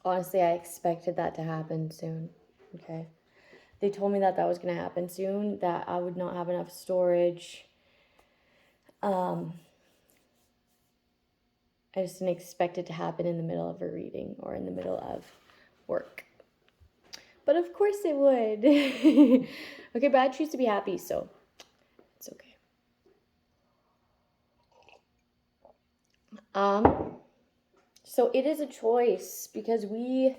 Honestly, I expected that to happen soon. Okay. They told me that that was going to happen soon, that I would not have enough storage. I just didn't expect it to happen in the middle of a reading or in the middle of work. But of course it would. Okay, but I choose to be happy, so it's okay. So it is a choice because we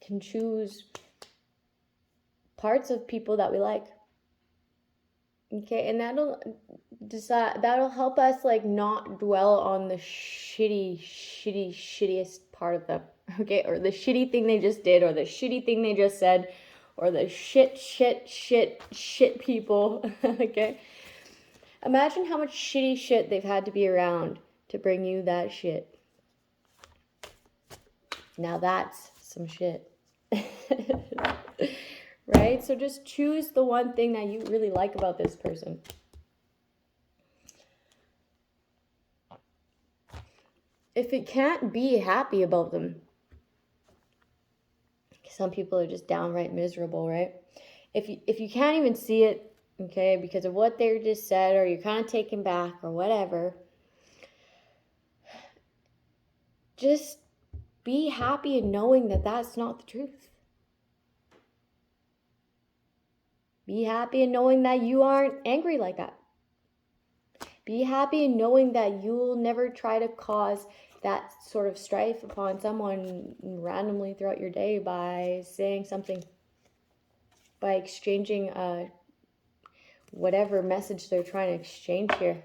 can choose parts of people that we like. Okay, and that'll help us like not dwell on the shittiest part of them. Okay, or the shitty thing they just did, or the shitty thing they just said, or the shit people. Okay, imagine how much shitty shit they've had to be around to bring you that shit. Now that's some shit. Right? So just choose the one thing that you really like about this person. If it can't be happy about them, some people are just downright miserable, right? If you can't even see it, okay, because of what they just said, or you're kind of taken back or whatever, just be happy in knowing that that's not the truth. Be happy in knowing that you aren't angry like that. Be happy in knowing that you'll never try to cause that sort of strife upon someone randomly throughout your day by saying something, by exchanging whatever message they're trying to exchange here.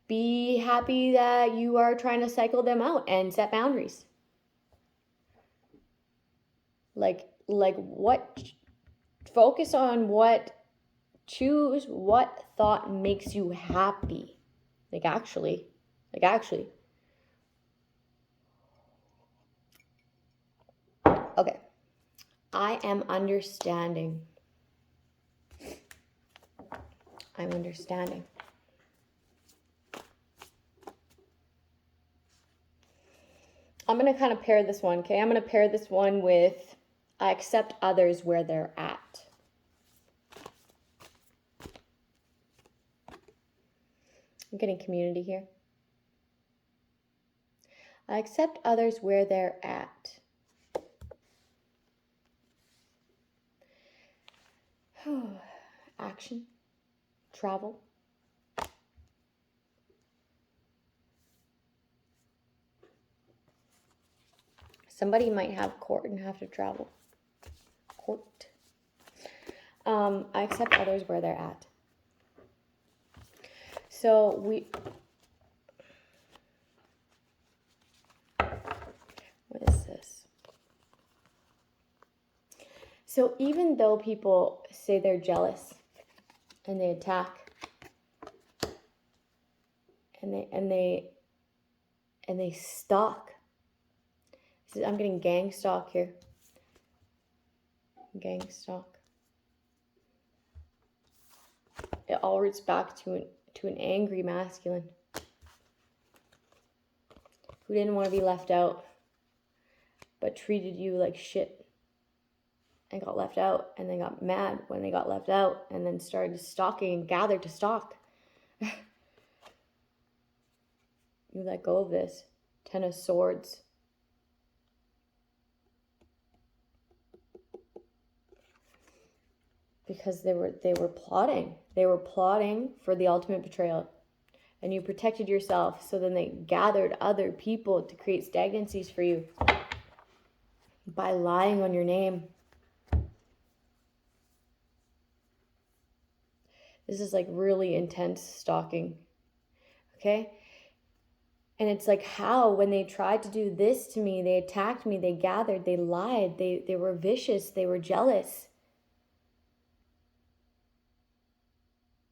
Be happy that you are trying to cycle them out and set boundaries. Like what, focus on choose what thought makes you happy. Like actually. Okay. I am understanding. I'm understanding. I'm going to kind of pair this one, okay? I'm going to pair this one with I accept others where they're at. I'm getting community here. I accept others where they're at. Action, travel. Somebody might have court and have to travel. Court. I accept others where they're at. So what is this? So even though people say they're jealous and they attack and they stalk. I'm getting gang stalk here. Gang stalk. It all roots back to an angry masculine who didn't want to be left out, but treated you like shit and got left out, and then got mad when they got left out, and then started stalking and gathered to stalk. You let go of this. 10 of Swords. Because they were plotting. They were plotting for the ultimate betrayal. And you protected yourself, so then they gathered other people to create stagnancies for you by lying on your name. This is like really intense stalking. Okay? And it's like how, when they tried to do this to me, they attacked me, they gathered, they lied, they were vicious, they were jealous.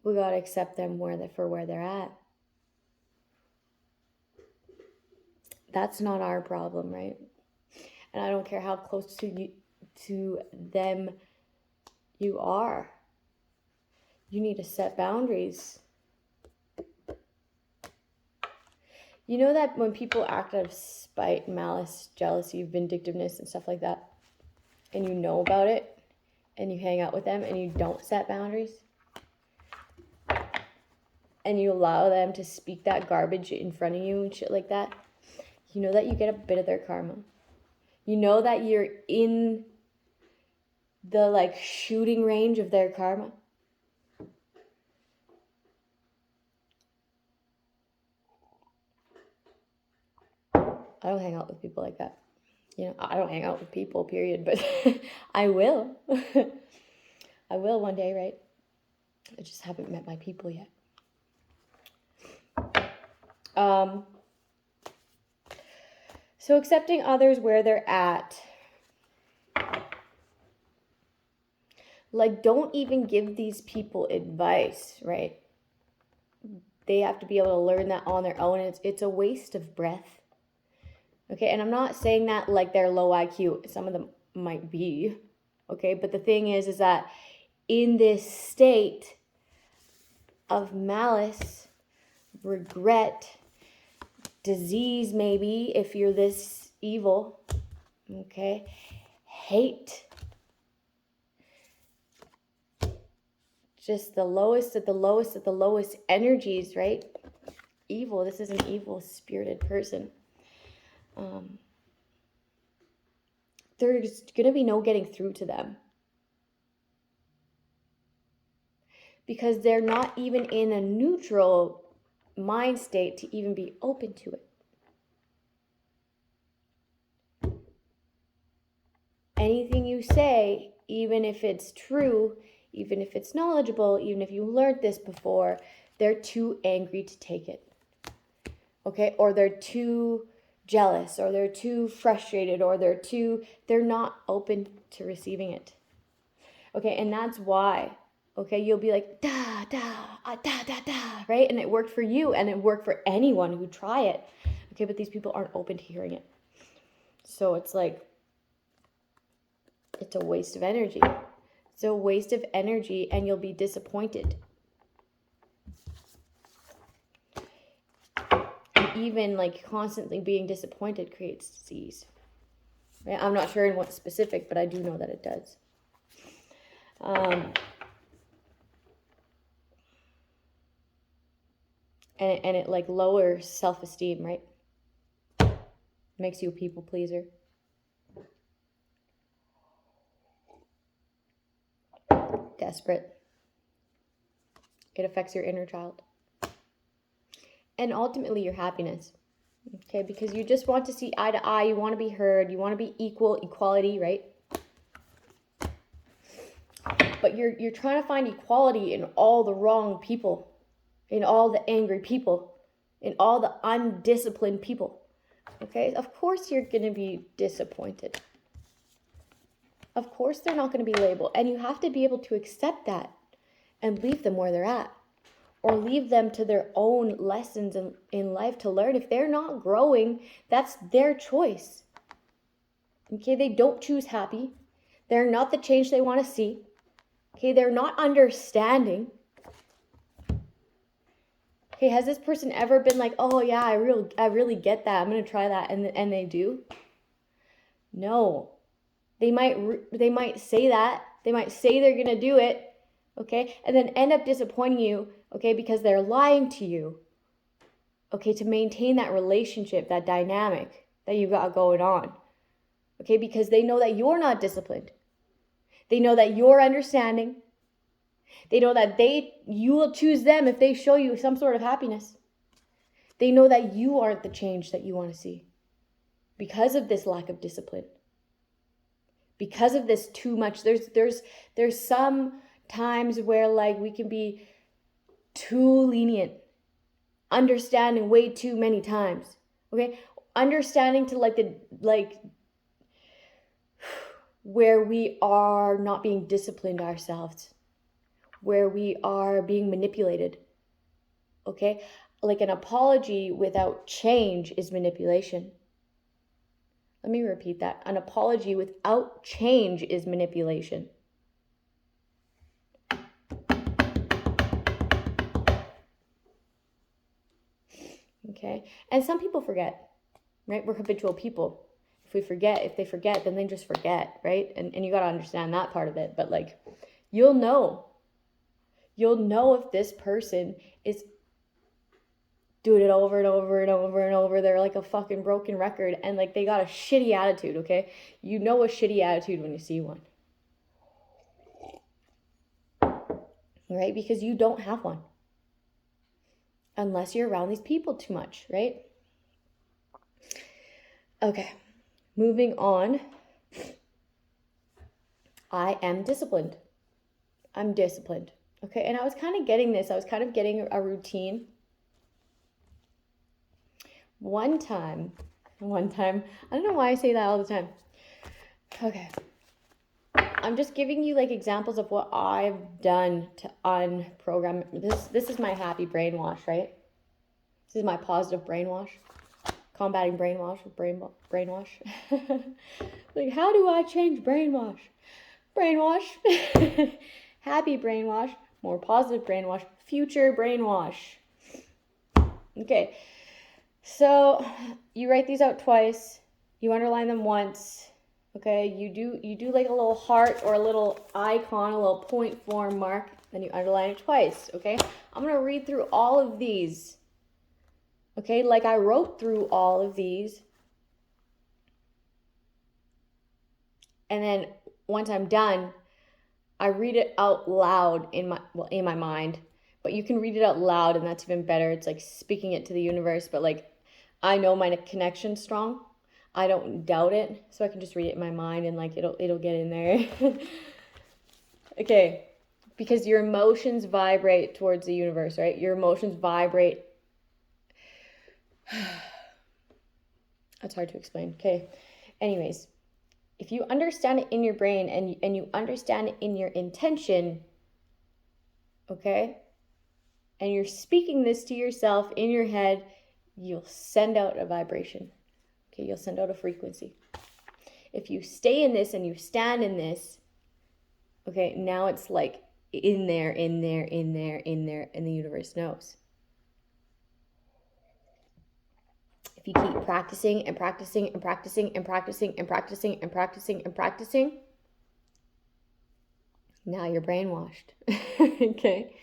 We got to accept them for where they're at. That's not our problem, right? And I don't care how close to them you are. You need to set boundaries. You know that when people act out of spite, malice, jealousy, vindictiveness, and stuff like that, and you know about it, and you hang out with them, and you don't set boundaries, and you allow them to speak that garbage in front of you and shit like that, you know that you get a bit of their karma. You know that you're in the like shooting range of their karma. I don't hang out with people like that. You know, I don't hang out with people, period, but I will. I will one day, right? I just haven't met my people yet. So accepting others where they're at. Like, don't even give these people advice, right? They have to be able to learn that on their own. It's a waste of breath. Okay, and I'm not saying that like they're low IQ. Some of them might be. Okay, but the thing is that in this state of malice, regret, disease, maybe, if you're this evil, okay, hate, just the lowest of the lowest of the lowest energies, right? Evil. This is an evil spirited person. There's going to be no getting through to them. Because they're not even in a neutral mind state to even be open to it. Anything you say, even if it's true, even if it's knowledgeable, even if you learned this before, they're too angry to take it. Okay? Or they're too jealous, or they're too frustrated, or they're not open to receiving it. Okay? And that's why, okay, you'll be like, da, da, da, da, da, right? And it worked for you, and it worked for anyone who try it. Okay? But these people aren't open to hearing it. So it's like, it's a waste of energy. It's a waste of energy, and you'll be disappointed. And even like constantly being disappointed creates disease. Right? I'm not sure in what specific, but I do know that it does. And it like lowers self-esteem, right? Makes you a people pleaser. Desperate. It affects your inner child. And ultimately your happiness. Okay, because you just want to see eye to eye, you want to be heard, you want to be equality, right? But you're trying to find equality in all the wrong people, in all the angry people, in all the undisciplined people. Okay, of course you're going to be disappointed. Of course they're not going to be labeled. And you have to be able to accept that and leave them where they're at. Or leave them to their own lessons in life to learn. If they're not growing, that's their choice. Okay, they don't choose happy. They're not the change they want to see. Okay, they're not understanding. Okay, has this person ever been like, oh yeah, I really get that. I'm going to try that. And they do? No. They might say that. They might say they're going to do it. Okay, and then end up disappointing you, okay, because they're lying to you, okay, to maintain that relationship, that dynamic that you got going on, okay, because they know that you're not disciplined. They know that you're understanding. They know that you will choose them if they show you some sort of happiness. They know that you aren't the change that you want to see because of this lack of discipline, because of this too much. There's some times where like we can be too lenient, understanding way too many times. Okay, understanding to where we are not being disciplined ourselves, where we are being manipulated. Okay, like an apology without change is manipulation. Let me repeat that. An apology without change is manipulation. Okay? And some people forget, right? We're habitual people. If they forget, then they just forget, right? And you got to understand that part of it. But like, you'll know if this person is doing it over and over and over and over. They're like a fucking broken record, and like they got a shitty attitude, okay? You know a shitty attitude when you see one. Right? Because you don't have one. Unless you're around these people too much, right? Okay. Moving on. I am disciplined. I'm disciplined. Okay, and I was kind of getting this. I was kind of getting a routine. One time, I don't know why I say that all the time. Okay. I'm just giving you like examples of what I've done to unprogram. This is my happy brainwash, right? This is my positive brainwash. Combating brainwash with brainwash. Like, how do I change brainwash? Brainwash. Happy brainwash. More positive brainwash. Future brainwash. Okay. So you write these out twice. You underline them once. Okay. You do like a little heart or a little icon, a little point form mark. Then you underline it twice. Okay. I'm going to read through all of these. Okay. Like I wrote through all of these. And then once I'm done, I read it out loud in my mind. But you can read it out loud, and that's even better. It's like speaking it to the universe, but like I know my connection's strong. I don't doubt it, so I can just read it in my mind, and like it'll get in there. Okay, because your emotions vibrate towards the universe, right? Your emotions vibrate. That's hard to explain. Okay, anyways, if you understand it in your brain and you understand it in your intention, okay, and you're speaking this to yourself in your head, you'll send out a vibration. Okay, you'll send out a frequency. If you stay in this and you stand in this, okay, now it's like in there, and the universe knows. If you keep practicing and practicing and practicing and practicing and practicing and practicing and practicing, now you're brainwashed. Okay.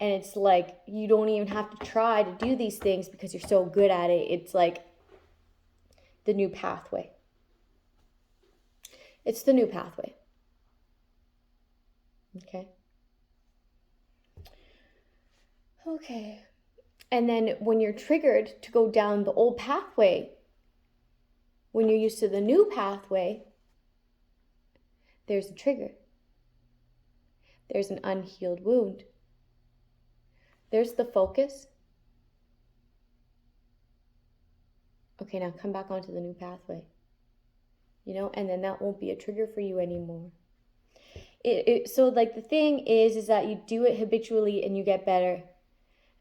And it's like you don't even have to try to do these things because you're so good at it. It's like the new pathway. It's the new pathway. Okay. Okay. And then when you're triggered to go down the old pathway, when you're used to the new pathway, there's a trigger. There's an unhealed wound. There's the focus. Okay, now come back onto the new pathway. You know, and then that won't be a trigger for you anymore. So like the thing is that you do it habitually and you get better.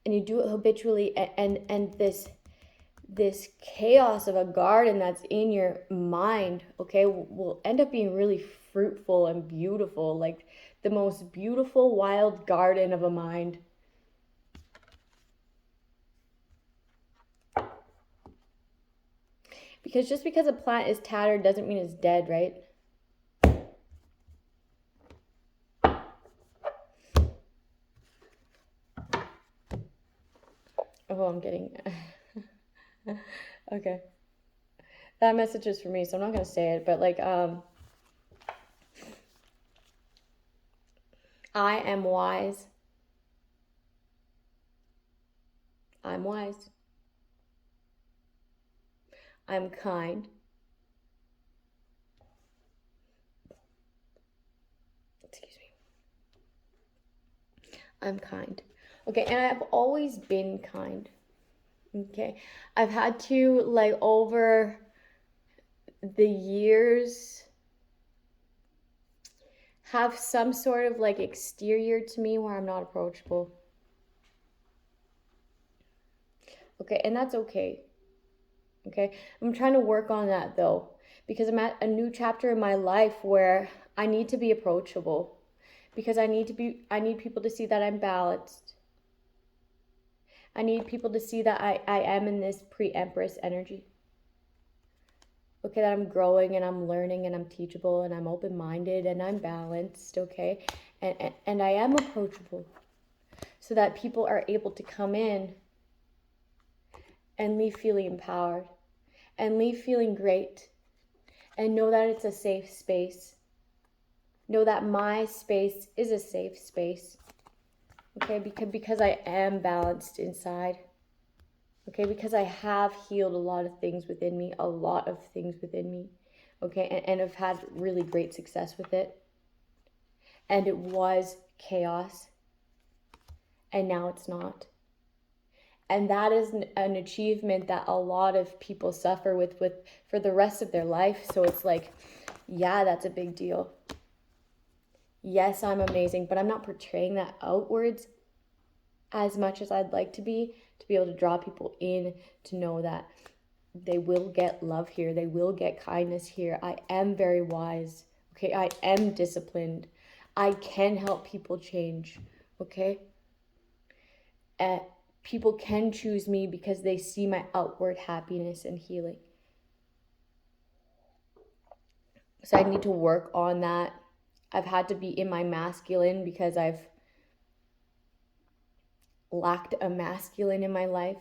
And you do it habitually, and this chaos of a garden that's in your mind, okay, will end up being really fruitful and beautiful, like the most beautiful wild garden of a mind. Because just because a plant is tattered doesn't mean it's dead, right? Oh, I'm getting... Okay. That message is for me, so I'm not going to say it, but like, I am wise. I'm wise. I'm kind. Excuse me. I'm kind. Okay, and I've always been kind. Okay, I've had to, like, over the years, have some sort of, like, exterior to me where I'm not approachable. Okay, and that's okay. Okay, I'm trying to work on that, though, because I'm at a new chapter in my life where I need to be approachable, because I need people to see that I'm balanced. I need people to see that I am in this pre-empress energy. Okay, that I'm growing and I'm learning and I'm teachable and I'm open-minded and I'm balanced, okay? And I am approachable, so that people are able to come in and leave feeling empowered and leave feeling great and know that it's a safe space. Know that my space is a safe space, okay? Because I am balanced inside, okay? Because I have healed a lot of things within me, okay? And I've had really great success with it. And it was chaos, and now it's not. And that is an achievement that a lot of people suffer with for the rest of their life. So it's like, yeah, that's a big deal. Yes, I'm amazing, but I'm not portraying that outwards as much as I'd like to be able to draw people in, to know that they will get love here. They will get kindness here. I am very wise. Okay, I am disciplined. I can help people change. Okay? People can choose me because they see my outward happiness and healing. So I need to work on that. I've had to be in my masculine because I've lacked a masculine in my life.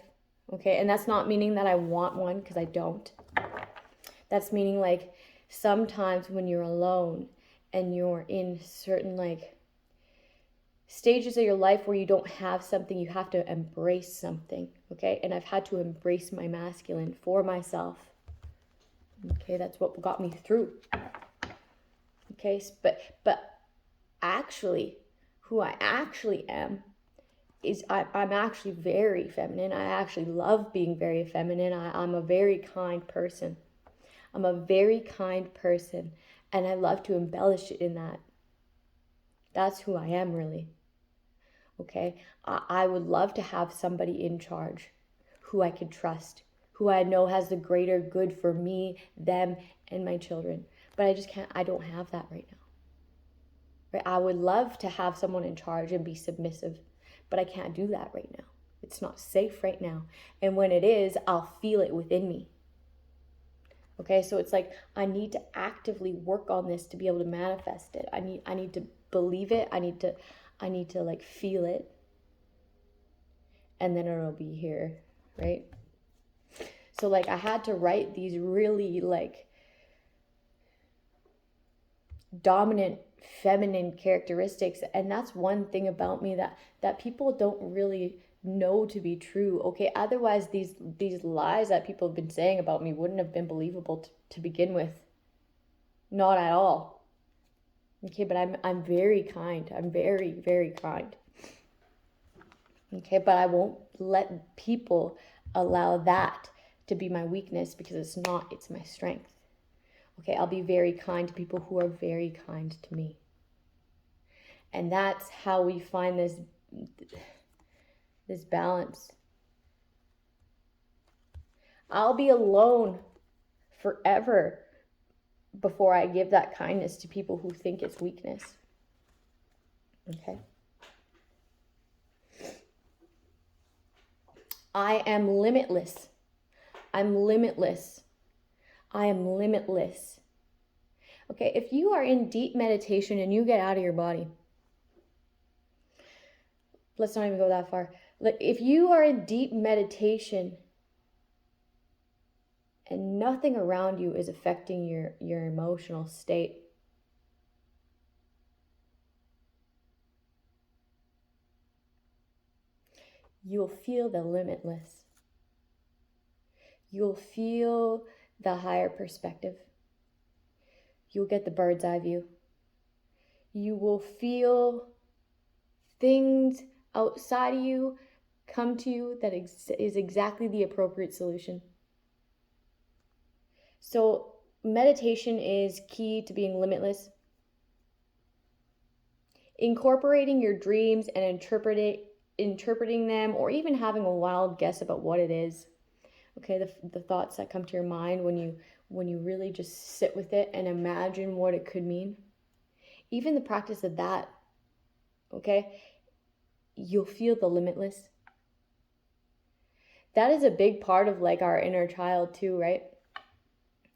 Okay, and that's not meaning that I want one, because I don't. That's meaning like sometimes when you're alone and you're in certain like stages of your life where you don't have something, you have to embrace something, okay? And I've had to embrace my masculine for myself. Okay, that's what got me through. Okay, but actually, who I actually am is I'm actually very feminine. I actually love being very feminine. I'm a very kind person. I'm a very kind person, and I love to embellish it in that. That's who I am, really. Okay, I would love to have somebody in charge who I could trust, who I know has the greater good for me, them, and my children. But I just can't, I don't have that right now. Right? I would love to have someone in charge and be submissive, but I can't do that right now. It's not safe right now. And when it is, I'll feel it within me. Okay, so it's like I need to actively work on this to be able to manifest it. I need to believe it. I need to like feel it, and then it'll be here, right? So like I had to write these really like dominant feminine characteristics, and that's one thing about me that people don't really know to be true. Okay, otherwise these lies that people have been saying about me wouldn't have been believable to begin with. Not at all. Okay, but I'm very kind. I'm very, very kind. Okay, but I won't let people allow that to be my weakness, because it's not, it's my strength. Okay, I'll be very kind to people who are very kind to me. And that's how we find this balance. I'll be alone forever before I give that kindness to people who think it's weakness. Okay? I am limitless. I'm limitless. I am limitless. Okay, if you are in deep meditation and you get out of your body, let's not even go that far. If you are in deep meditation and nothing around you is affecting your emotional state, you'll feel the limitless. You'll feel the higher perspective. You'll get the bird's eye view. You will feel things outside of you come to you that is exactly the appropriate solution. So meditation is key to being limitless. Incorporating your dreams and interpreting them, or even having a wild guess about what it is. Okay, the thoughts that come to your mind when you really just sit with it and imagine what it could mean. Even the practice of that, okay, you'll feel the limitless. that is a big part of like our inner child too, right?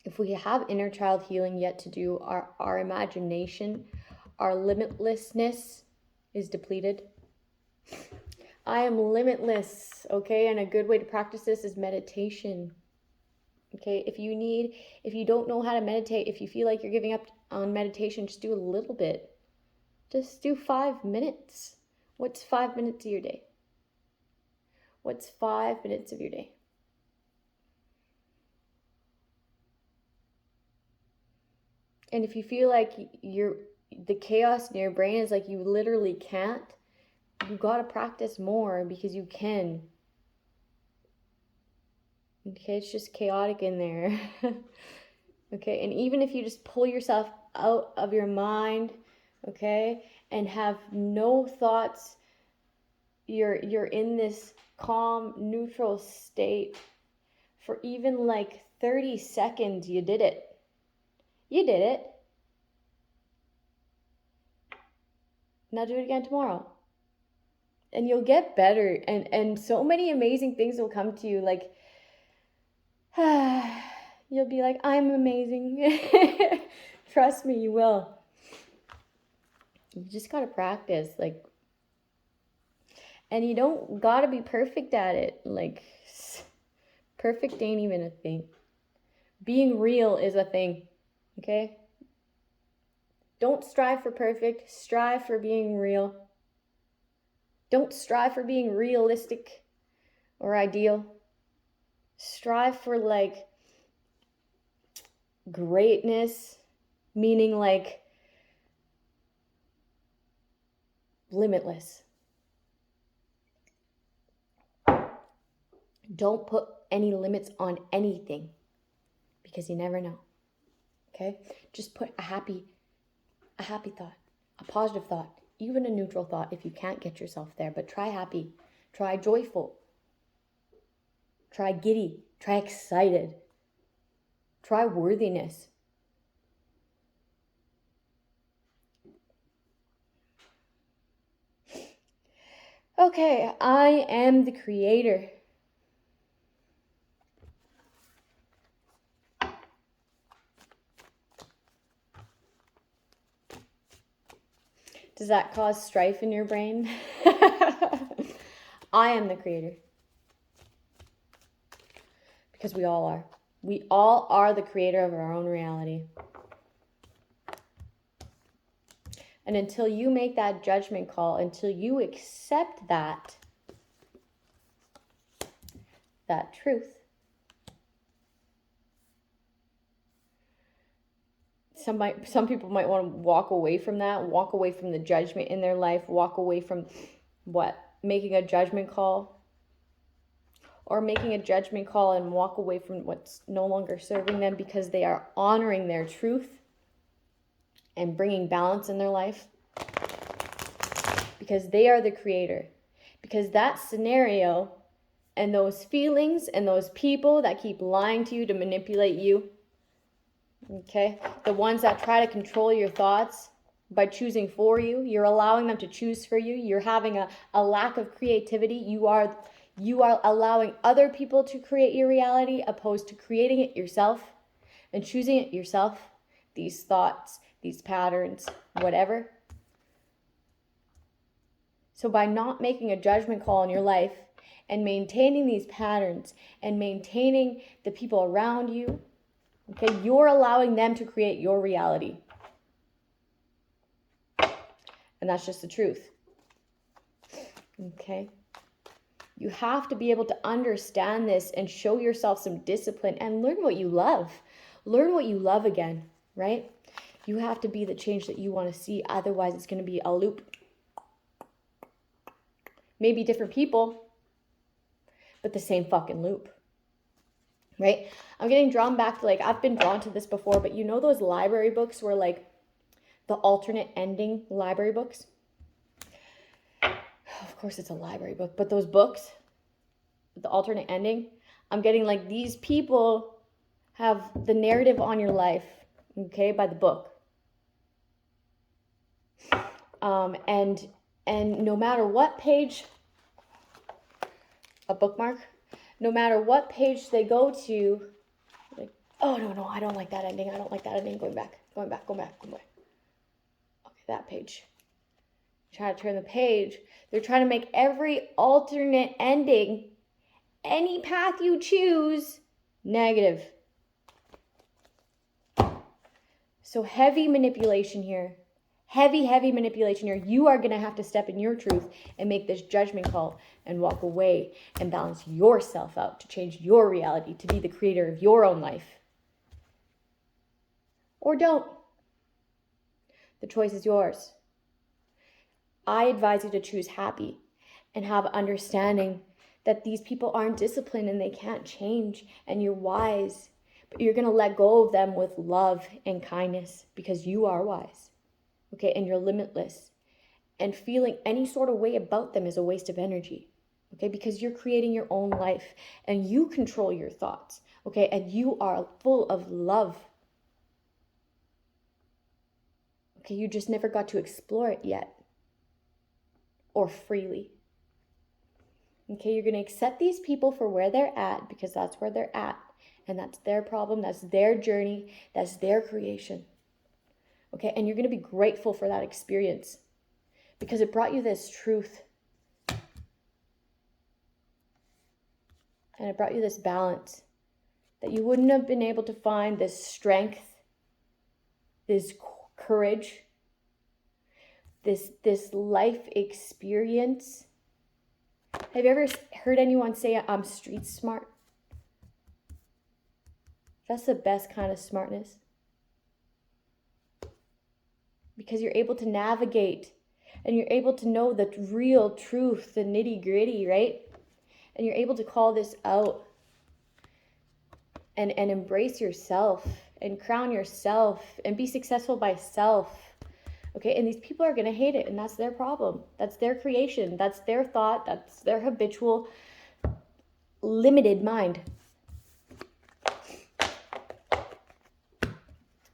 If we have inner child healing yet to do, our imagination, our limitlessness is depleted. I am limitless, okay? And a good way to practice this is meditation. Okay, if you don't know how to meditate, if you feel like you're giving up on meditation, just do a little bit. Just do 5 minutes. What's 5 minutes of your day? What's 5 minutes of your day? And if you feel like the chaos in your brain is like you literally can't, you gotta practice more because you can. Okay, it's just chaotic in there. Okay, and even if you just pull yourself out of your mind, okay, and have no thoughts, you're in this calm, neutral state for even like 30 seconds, you did it. You did it. Now do it again tomorrow. And you'll get better, and so many amazing things will come to you, like you'll be like, I'm amazing. Trust me, you will. You just gotta practice, like, and you don't gotta be perfect at it. Like, perfect ain't even a thing. Being real is a thing, okay? Don't strive for perfect, strive for being real. Don't strive for being realistic or ideal. Strive for like greatness, meaning like limitless. Don't put any limits on anything because you never know. Okay? Just put a happy thought, a positive thought, even a neutral thought if you can't get yourself there, but try happy, try joyful, try giddy, try excited, try worthiness. Okay, I am the creator. Does that cause strife in your brain? I am the creator. Because we all are. We all are the creator of our own reality. And until you make that judgment call, until you accept that truth, some people might want to walk away from that, walk away from the judgment in their life, walk away from making a judgment call, or making a judgment call and walk away from what's no longer serving them because they are honoring their truth and bringing balance in their life, because they are the creator. Because that scenario and those feelings and those people that keep lying to you to manipulate you, okay, the ones that try to control your thoughts by choosing for you, you're allowing them to choose for you. You're having a lack of creativity. You are allowing other people to create your reality opposed to creating it yourself and choosing it yourself. These thoughts, these patterns, whatever. So by not making a judgment call in your life and maintaining these patterns and maintaining the people around you, okay, you're allowing them to create your reality. And that's just the truth. Okay? You have to be able to understand this and show yourself some discipline and learn what you love. Learn what you love again, right? You have to be the change that you want to see. Otherwise, it's going to be a loop. Maybe different people, but the same fucking loop. Right? I'm getting drawn back to, like, I've been drawn to this before, but you know those library books where, like, the alternate ending library books? Of course it's a library book, but those books, the alternate ending, I'm getting like these people have the narrative on your life, okay, by the book. And no matter what page, a bookmark, no matter what page they go to, like, oh, no, I don't like that ending. I don't like that ending. Going back. Okay, that page. Try to turn the page. They're trying to make every alternate ending, any path you choose, negative. So heavy manipulation here. Heavy manipulation here. You are going to have to step in your truth and make this judgment call and walk away and balance yourself out to change your reality, to be the creator of your own life. Or don't. The choice is yours. I advise you to choose happy and have understanding that these people aren't disciplined and they can't change, and you're wise, but you're going to let go of them with love and kindness because you are wise, okay, and you're limitless. And feeling any sort of way about them is a waste of energy, okay, because you're creating your own life and you control your thoughts, okay, and you are full of love. Okay, you just never got to explore it yet. Or freely. Okay, you're going to accept these people for where they're at because that's where they're at. And that's their problem. That's their journey. That's their creation. Okay, and you're going to be grateful for that experience because it brought you this truth. And it brought you this balance that you wouldn't have been able to find, this strength, this courage, this life experience. Have you ever heard anyone say, I'm street smart? That's the best kind of smartness. Because you're able to navigate and you're able to know the real truth, the nitty gritty, right? And you're able to call this out and embrace yourself and crown yourself and be successful by self. Okay, and these people are going to hate it, and that's their problem. That's their creation. That's their thought. That's their habitual, limited mind.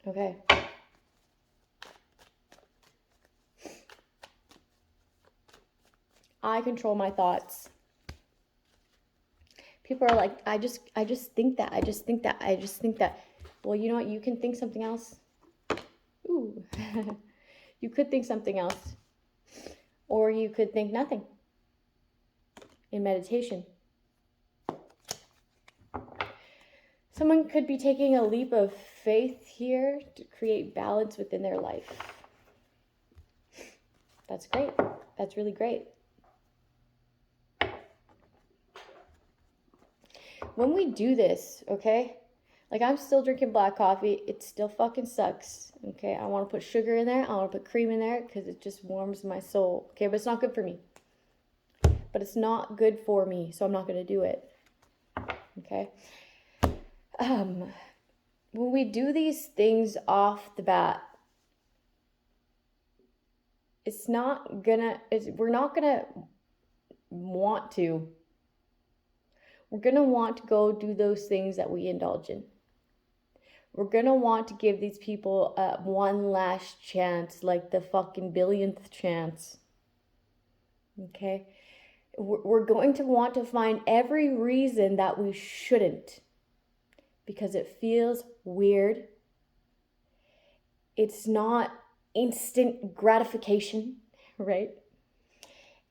Okay. I control my thoughts. People are like, I just think that. I just think that. Well, you know what? You can think something else. Ooh. You could think something else. Or you could think nothing in meditation. Someone could be taking a leap of faith here to create balance within their life. That's great. That's really great. When we do this, okay, like I'm still drinking black coffee. It still fucking sucks, okay? I want to put sugar in there. I want to put cream in there because it just warms my soul, okay? But it's not good for me. But it's not good for me, so I'm not going to do it, okay? When we do these things off the bat, we're not gonna want to. We're gonna want to go do those things that we indulge in. We're gonna want to give these people one last chance, like the fucking billionth chance. Okay? We're going to want to find every reason that we shouldn't. Because it feels weird. It's not instant gratification, right?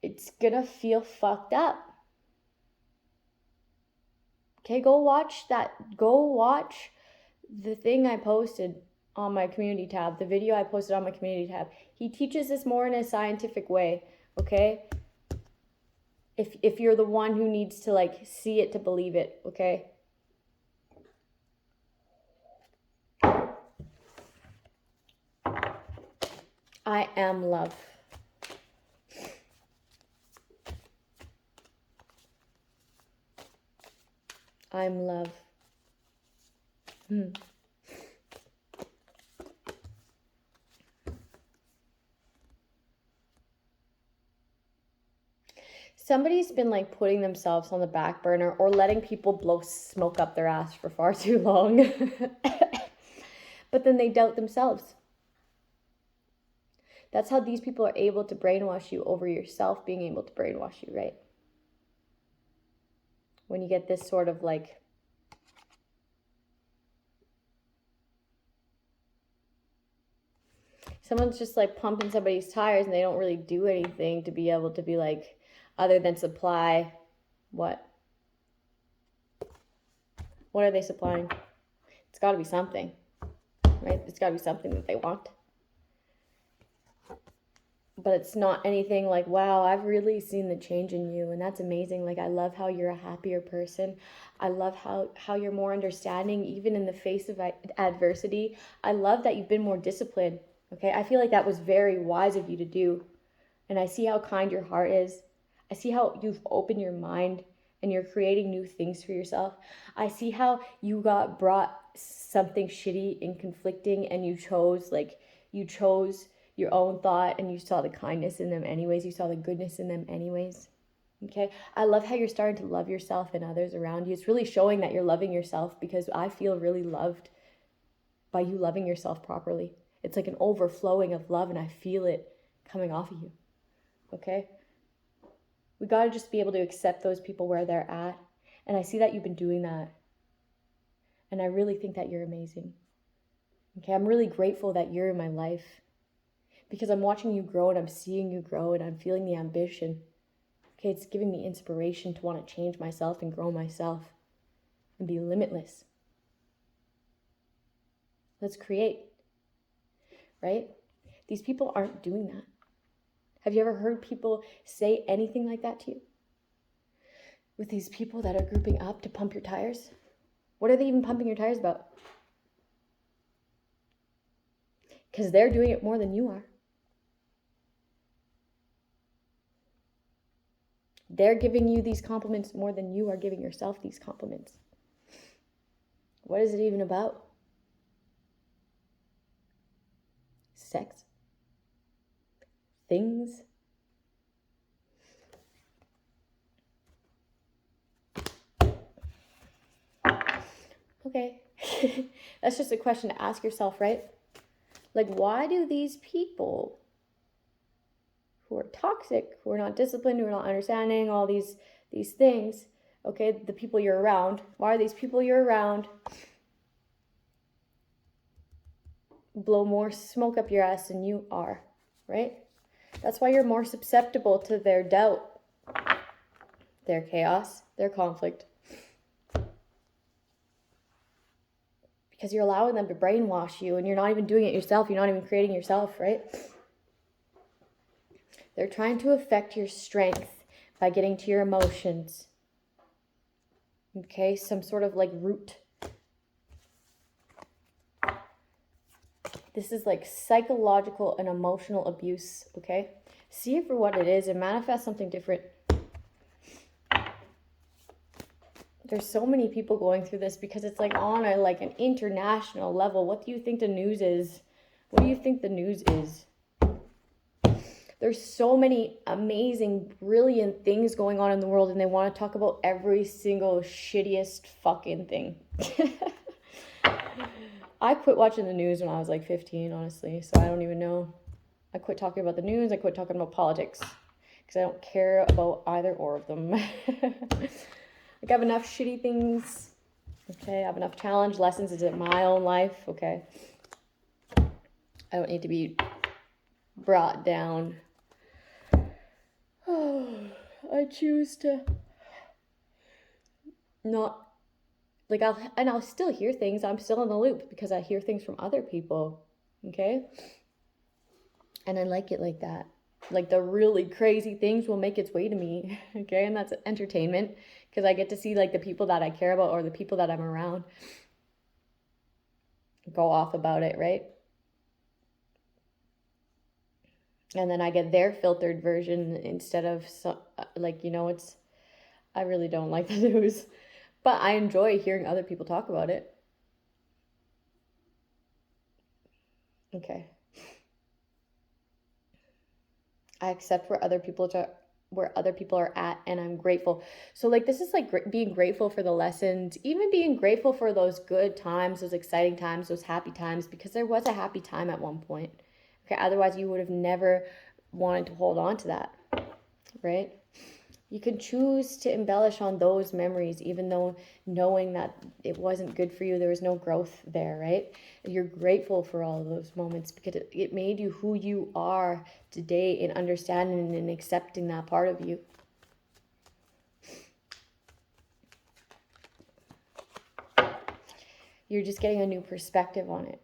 It's gonna feel fucked up. Okay, go watch the thing I posted on my community tab, the video I posted on my community tab. He teaches this more in a scientific way, okay? If you're the one who needs to like see it to believe it, okay? I am love. I'm love. Somebody's been like putting themselves on the back burner or letting people blow smoke up their ass for far too long. But then they doubt themselves. That's how these people are able to brainwash you over yourself being able to brainwash you, right? when you get this sort of like, someone's just like pumping somebody's tires and they don't really do anything to be able to be like, other than supply what? What are they supplying? It's got to be something, right? It's got to be something that they want. But it's not anything like, wow, I've really seen the change in you, and that's amazing. Like, I love how you're a happier person. I love how you're more understanding, even in the face of adversity. I love that you've been more disciplined, okay? I feel like that was very wise of you to do. And I see how kind your heart is. I see how you've opened your mind and you're creating new things for yourself. I see how you got brought something shitty and conflicting, and you chose your own thought, and you saw the kindness in them anyways. You saw the goodness in them anyways. Okay? I love how you're starting to love yourself and others around you. It's really showing that you're loving yourself, because I feel really loved by you loving yourself properly. It's like an overflowing of love, and I feel it coming off of you. Okay? We got to just be able to accept those people where they're at. And I see that you've been doing that. And I really think that you're amazing. Okay? I'm really grateful that you're in my life, because I'm watching you grow, and I'm seeing you grow, and I'm feeling the ambition. Okay, it's giving me inspiration to want to change myself and grow myself and be limitless. Let's create, right? These people aren't doing that. Have you ever heard people say anything like that to you? With these people that are grouping up to pump your tires? What are they even pumping your tires about? Because they're doing it more than you are. They're giving you these compliments more than you are giving yourself these compliments. What is it even about? Sex? Things? Okay. That's just a question to ask yourself, right? Like, why do these people who are toxic, who are not disciplined, who are not understanding all these things, okay, the people you're around, why are these people you're around blow more smoke up your ass than you are, right? That's why you're more susceptible to their doubt, their chaos, their conflict. Because you're allowing them to brainwash you, and you're not even doing it yourself. You're not even creating yourself, right? They're trying to affect your strength by getting to your emotions. Okay, some sort of like root. This is like psychological and emotional abuse, okay? See it for what it is and manifest something different. There's so many people going through this because it's like on an international level. What do you think the news is? What do you think the news is? There's so many amazing, brilliant things going on in the world, and they want to talk about every single shittiest fucking thing. I quit watching the news when I was like 15, honestly, so I don't even know. I quit talking about the news. I quit talking about politics because I don't care about either or of them. Like, I have enough shitty things, okay? I have enough challenge lessons into my own life, okay? I don't need to be brought down. I choose to not, like, I'll still hear things. I'm still in the loop because I hear things from other people, okay? And I like it like that. Like, the really crazy things will make its way to me, okay? And that's entertainment, because I get to see, like, the people that I care about or the people that I'm around go off about it, right? And then I get their filtered version instead of, I really don't like the news, but I enjoy hearing other people talk about it. Okay. I accept where other people are at, and I'm grateful. So, like, this is like being grateful for the lessons, even being grateful for those good times, those exciting times, those happy times, because there was a happy time at one point. Okay, otherwise you would have never wanted to hold on to that, right? You can choose to embellish on those memories, even though knowing that it wasn't good for you, there was no growth there, right? You're grateful for all of those moments because it made you who you are today in understanding and accepting that part of you. You're just getting a new perspective on it,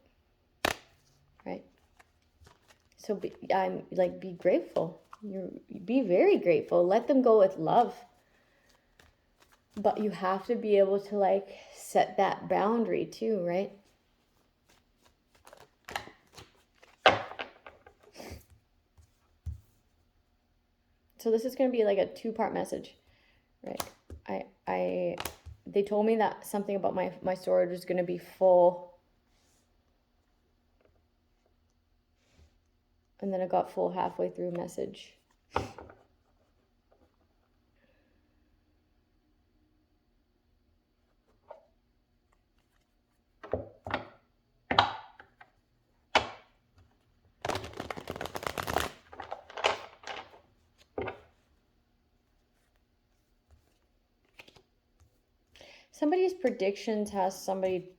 right? So be grateful. Be very grateful. Let them go with love. But you have to be able to like set that boundary too, right? So this is going to be like a 2-part message, right? They told me that something about my storage was going to be full. And then it got full halfway through message. Somebody's predictions has somebody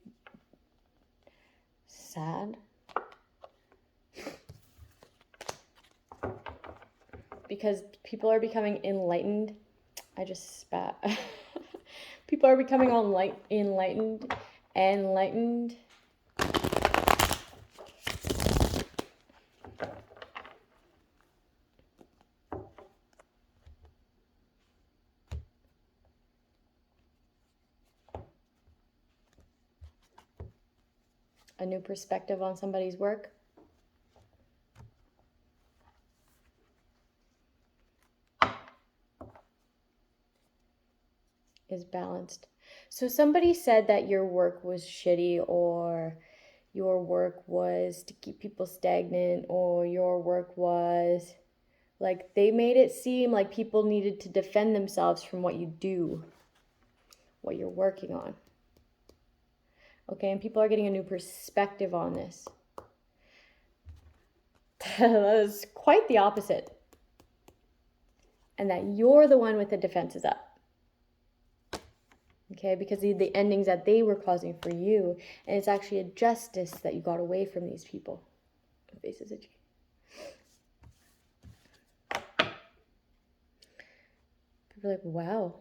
sad. Because people are becoming enlightened. I just spat. People are becoming enlightened. A new perspective on somebody's work. Is balanced. So somebody said that your work was shitty, or your work was to keep people stagnant, or your work was like, they made it seem like people needed to defend themselves from what you do, what you're working on. Okay, and people are getting a new perspective on this. That is quite the opposite. And that you're the one with the defenses up. Okay, because the endings that they were causing for you, and it's actually a justice that you got away from these people. Faces at you. People are like, wow.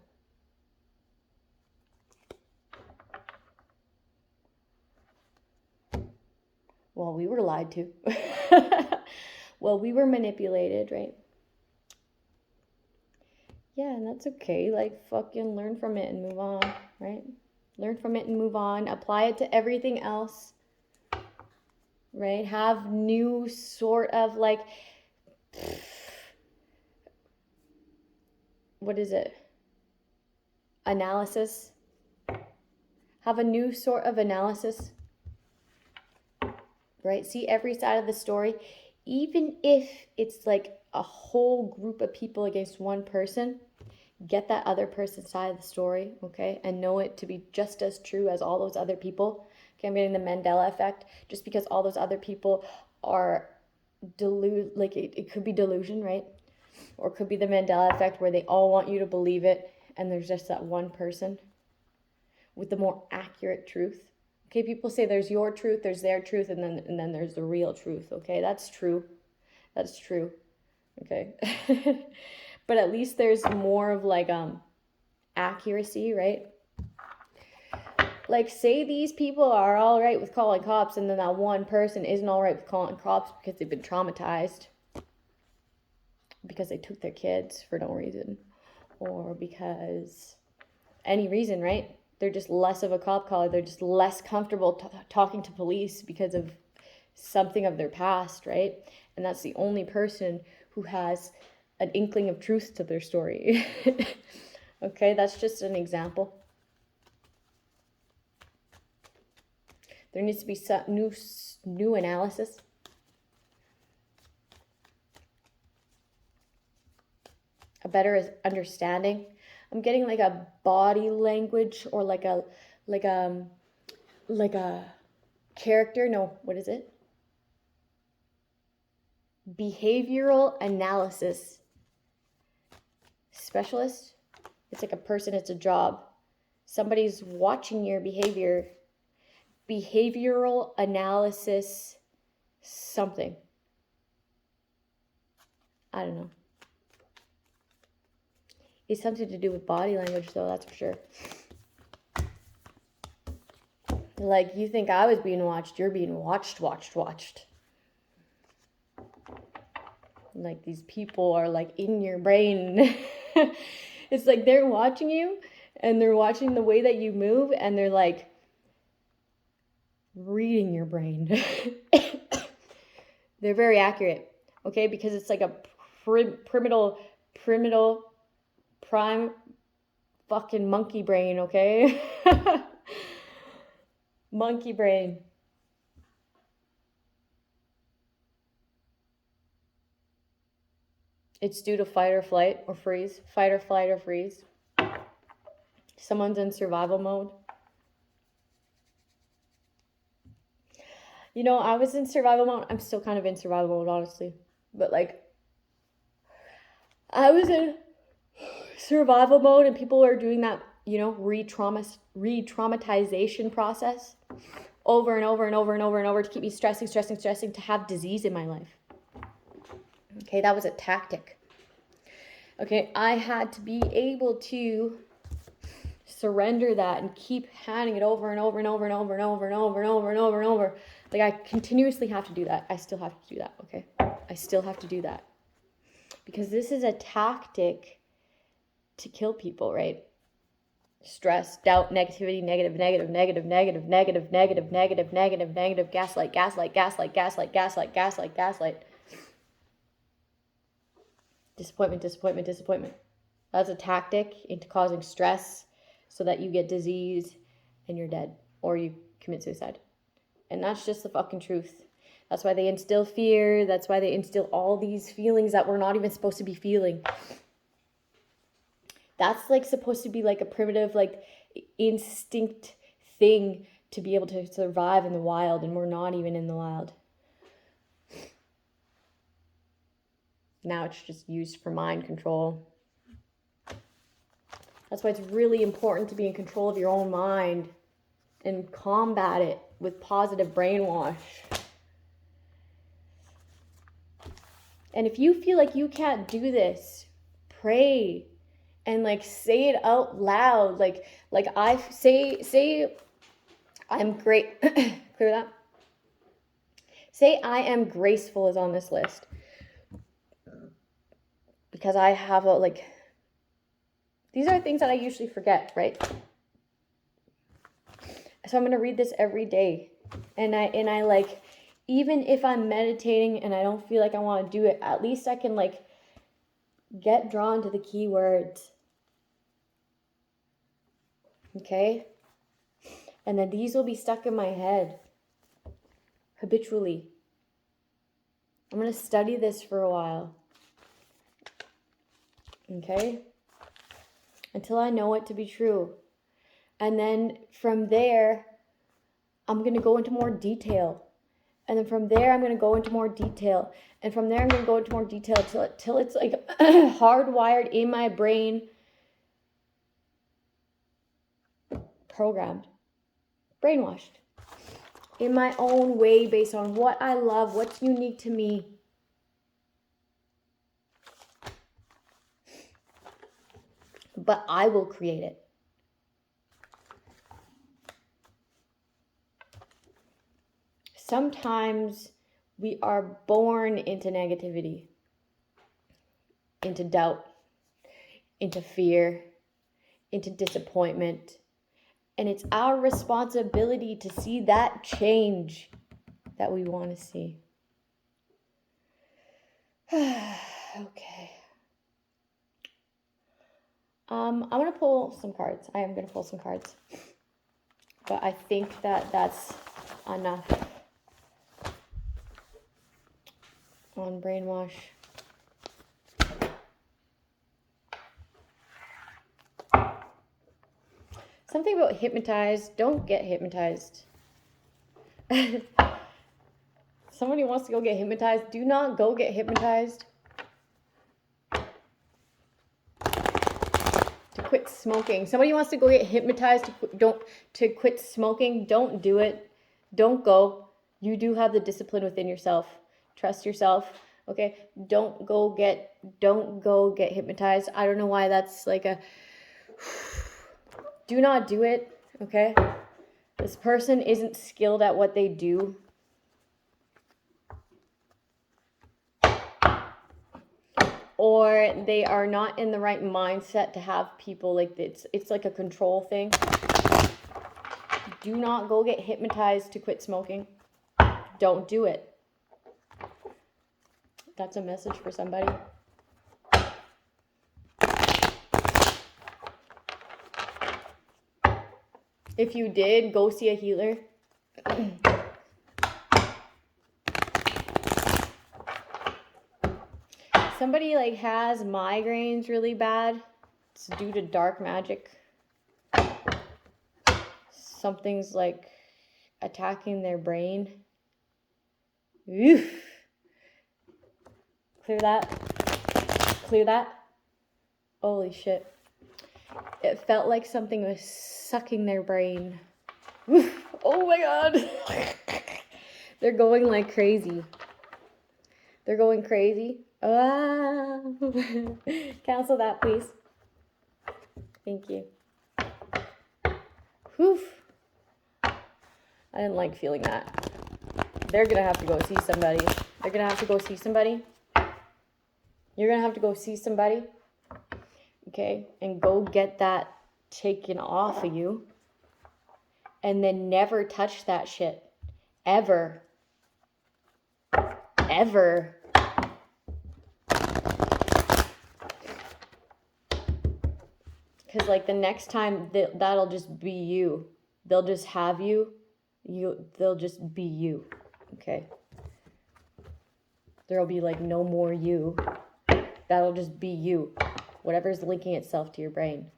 Well, we were lied to. Well, we were manipulated, right? Yeah, and that's okay. Like, fucking learn from it and move on, right? Learn from it and move on. Apply it to everything else, right? Have new sort of like, what is it? Analysis. Have a new sort of analysis, right? See every side of the story. Even if it's like a whole group of people against one person, get that other person's side of the story, okay? And know it to be just as true as all those other people. Okay, I'm getting the Mandela effect. Just because all those other people are it could be delusion, right? Or it could be the Mandela effect where they all want you to believe it, and there's just that one person with the more accurate truth. Okay, people say there's your truth, there's their truth, and then there's the real truth. Okay, that's true. That's true. Okay. But at least there's more of like accuracy, right? Like, say these people are all right with calling cops, and then that one person isn't all right with calling cops because they've been traumatized, because they took their kids for no reason, or because any reason, right? They're just less of a cop caller. They're just less comfortable talking to police because of something of their past, right? And that's the only person who has an inkling of truth to their story. Okay, that's just an example. There needs to be some new analysis. A better understanding. I'm getting like a body language, or like a character. No, what is it? Behavioral analysis Specialist, it's like a person, it's a job. Somebody's watching your behavior. Behavioral analysis, something. I don't know. It's something to do with body language, though, that's for sure. Like, you think I was being watched, you're being watched. Like, these people are, like, in your brain. It's like they're watching you, and they're watching the way that you move, and they're, like, reading your brain. They're very accurate, okay? Because it's like a prime fucking monkey brain, okay? Monkey brain. It's due to fight or flight or freeze. Fight or flight or freeze. Someone's in survival mode. You know, I was in survival mode. I'm still kind of in survival mode, honestly. But, like, I was in survival mode, and people are doing that, you know, re-traumatization process over and over and over and over and over to keep me stressing, to have disease in my life. Okay, that was a tactic. Okay, I had to be able to surrender that and keep handing it over and over and over and over and over and over and over and over and over. Like, I continuously have to do that. I still have to do that, okay? I still have to do that. Because this is a tactic to kill people, right? Stress, doubt, negativity, negative, gaslight. Disappointment. That's a tactic into causing stress so that you get disease and you're dead or you commit suicide. And that's just the fucking truth. That's why they instill fear. That's why they instill all these feelings that we're not even supposed to be feeling. That's like supposed to be like a primitive, like instinct thing to be able to survive in the wild, and we're not even in the wild. Now it's just used for mind control. That's why it's really important to be in control of your own mind and combat it with positive brainwash. And if you feel like you can't do this, pray and like say it out loud. Like I say I'm great. Clear that. Say I am graceful is on this list. Because I have these are things that I usually forget, right? So I'm going to read this every day. And I like, even if I'm meditating and I don't feel like I want to do it, at least I can like get drawn to the key words. Okay? And then these will be stuck in my head habitually. I'm going to study this for a while. Okay? Until I know it to be true. And then from there, I'm going to go into more detail. And then from there, I'm going to go into more detail. And from there, I'm going to go into more detail till it's like hardwired in my brain. Programmed. Brainwashed. In my own way, based on what I love, what's unique to me. But I will create it. Sometimes we are born into negativity, into doubt, into fear, into disappointment. And it's our responsibility to see that change that we want to see. Okay. I'm going to pull some cards. I am going to pull some cards. But I think that's enough on brainwash. Something about hypnotized. Don't get hypnotized. Somebody wants to go get hypnotized. Do not go get hypnotized. quit smoking. Somebody wants to go get hypnotized to quit smoking. Don't do it. Don't go. You do have the discipline within yourself. Trust yourself. Okay? Don't go get hypnotized. I don't know why that's like a do not do it. Okay? This person isn't skilled at what they do. Or they are not in the right mindset to have people like this. It's like a control thing. Do not go get hypnotized to quit smoking. Don't do it. That's a message for somebody. If you did, go see a healer. Somebody like has migraines really bad. It's due to dark magic. Something's like attacking their brain. Oof. Clear that. Clear that. Holy shit. It felt like something was sucking their brain. Oof. Oh my god. They're going like crazy. They're going crazy. Ah. Cancel that, please. Thank you. Whew. I didn't like feeling that. They're going to have to go see somebody. They're going to have to go see somebody. You're going to have to go see somebody. Okay? And go get that taken off of you. And then never touch that shit. Ever. Ever. Because like the next time that'll just be you. They'll just have you. They'll just be you. Okay. There'll be like no more you. That'll just be you. Whatever's linking itself to your brain.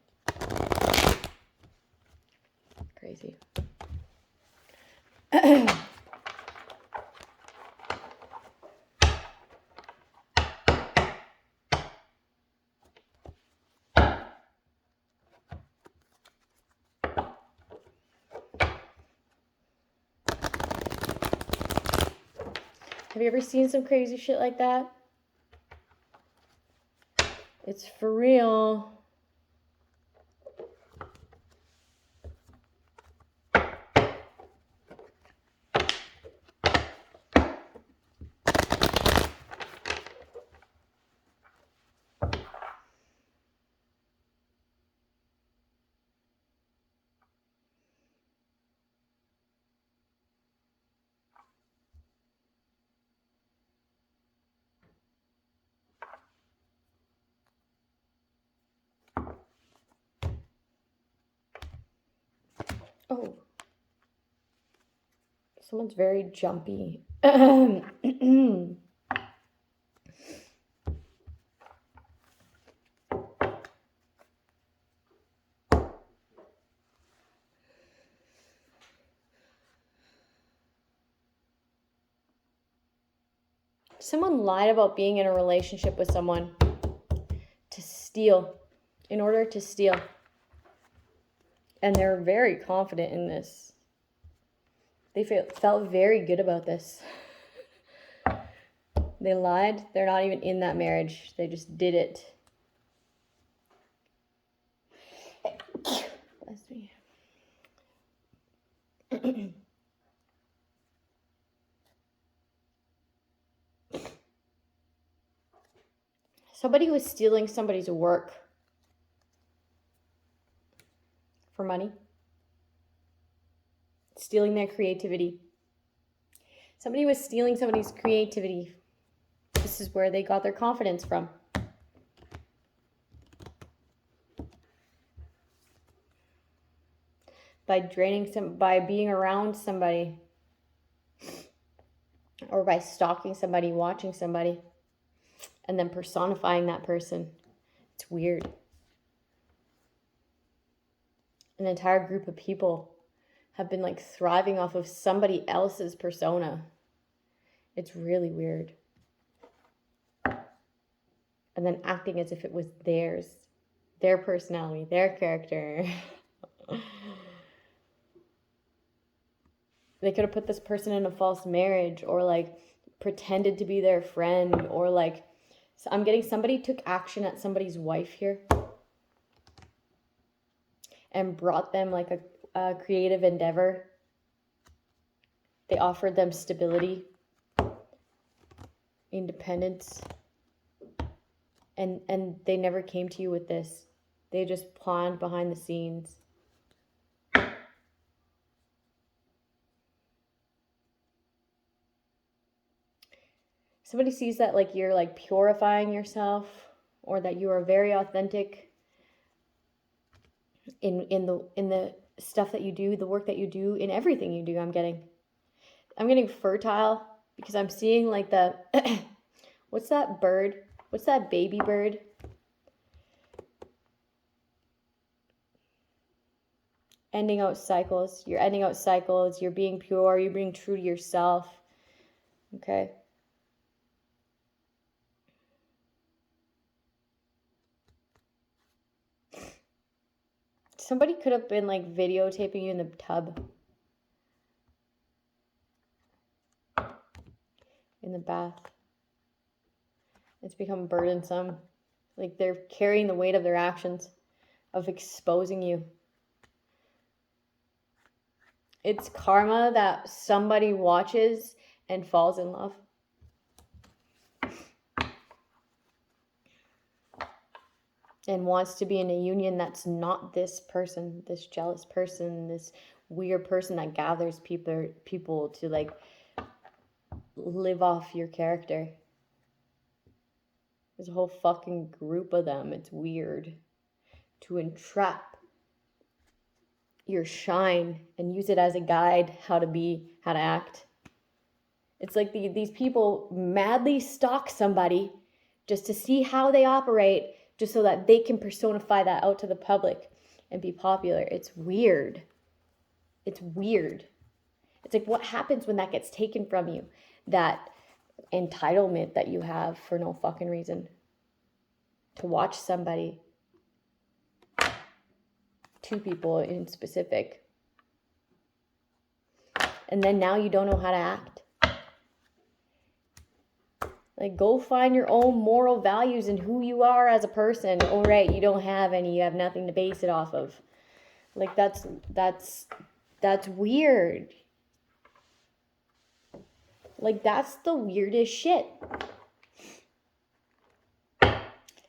Crazy. Have you ever seen some crazy shit like that? It's for real. Oh. Someone's very jumpy. Someone lied about being in a relationship with someone to steal, in order to steal. And they're very confident in this. They felt very good about this. They lied. They're not even in that marriage. They just did it. Bless me. Somebody was stealing somebody's work for money. Stealing their creativity. Somebody was stealing somebody's creativity. This is where they got their confidence from. By by being around somebody. Or by stalking somebody, watching somebody. And then personifying that person. It's weird. An entire group of people have been like thriving off of somebody else's persona. It's really weird. And then acting as if it was theirs. their personality, their character. They could have put this person in a false marriage, or like pretended to be their friend, or like, so I'm getting somebody took action at somebody's wife here and brought them like a creative endeavor. They offered them stability, independence, and they never came to you with this. They just planned behind the scenes. Somebody sees that like you're like purifying yourself, or that you are very authentic in the stuff that you do, the work that you do, in everything you do. I'm getting fertile, because I'm seeing like the what's that bird? What's that baby bird? Ending out cycles. You're ending out cycles. You're being pure. You're being true to yourself. Okay. Somebody could have been like videotaping you in the tub. In the bath. It's become burdensome. Like they're carrying the weight of their actions, of exposing you. It's karma that somebody watches and falls in love. And wants to be in a union that's not this person, this jealous person, this weird person that gathers people to like live off your character. There's a whole fucking group of them. It's weird. To entrap your shine and use it as a guide, how to be, how to act. It's like these people madly stalk somebody just to see how they operate, just so that they can personify that out to the public and be popular. It's weird. It's weird. It's like, what happens when that gets taken from you? That entitlement that you have for no fucking reason. To watch somebody, two people in specific, and then now you don't know how to act. Like, go find your own moral values and who you are as a person. All right, you don't have any. You have nothing to base it off of. Like, that's weird. Like, that's the weirdest shit.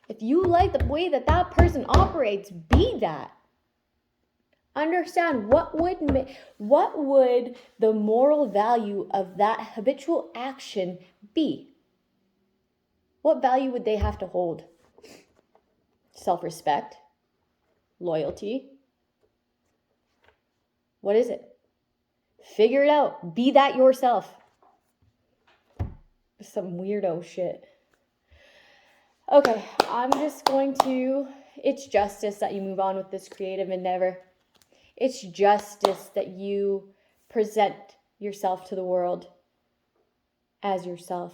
If you like the way that person operates, be that. Understand what would the moral value of that habitual action be? What value would they have to hold? Self-respect? Loyalty? What is it? Figure it out. Be that yourself. Some weirdo shit. Okay, I'm just going to... It's justice that you move on with this creative endeavor. It's justice that you present yourself to the world as yourself.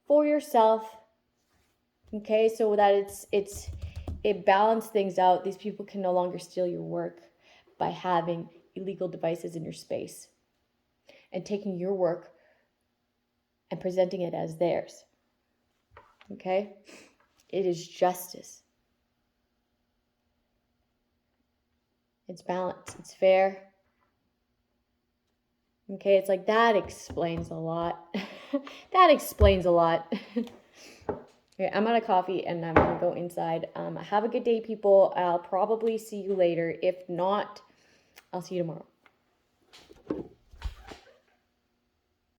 For yourself. Okay, so that it balanced things out. These people can no longer steal your work by having illegal devices in your space and taking your work and presenting it as theirs. Okay? It is justice. It's balanced. It's fair. Okay, it's like that explains a lot. That explains a lot. Okay, I'm out of coffee and I'm going to go inside. Have a good day, people. I'll probably see you later. If not, I'll see you tomorrow.